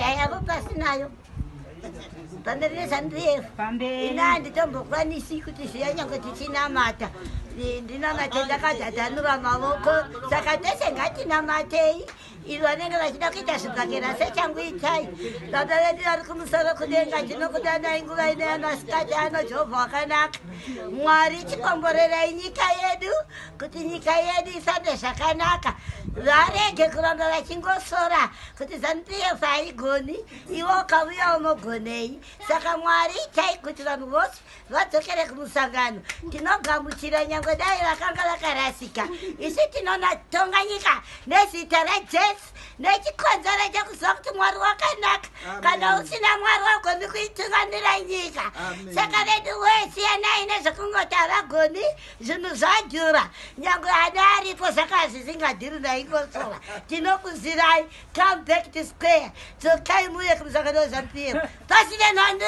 yavo pasinayo pamberi ZANU-PF ina handitombokwanisi kuti zviya nyange tichinamata ndinamate ndakadhadhanura maoko saka tese ngatinamatei ivo vanenge vachida kuita zvibhakera sechanguitai baba vedu vari kumusoro kudenga ndinokudanai nguva ino yanasikati ano jehovha wakanaka mwari chikomborerai nyika yedu kuti nyika yedu ifambe zvakanaka varege kuramba vachingosora kuti ZANU-PF haigoni ivo ukauya unogonei saka mwari itai kuti vanhu vose vadzokere kumusangano tinogamuchira nyange dai vakanga vakarasika isi tinonatonga nyika nezita rajesu nechikonzero chekuziva kuti mwari wakanaka kana usina mwari wagoni kuitungamira nyika saka vedu wese yanai nezvekungoti havagoni zvinhu zvadhura nyange ana aripo saka zvisingadhiri naingosora tinokuzirai come back to square dzokai muye kumusangano weZANU-PF pasine nhando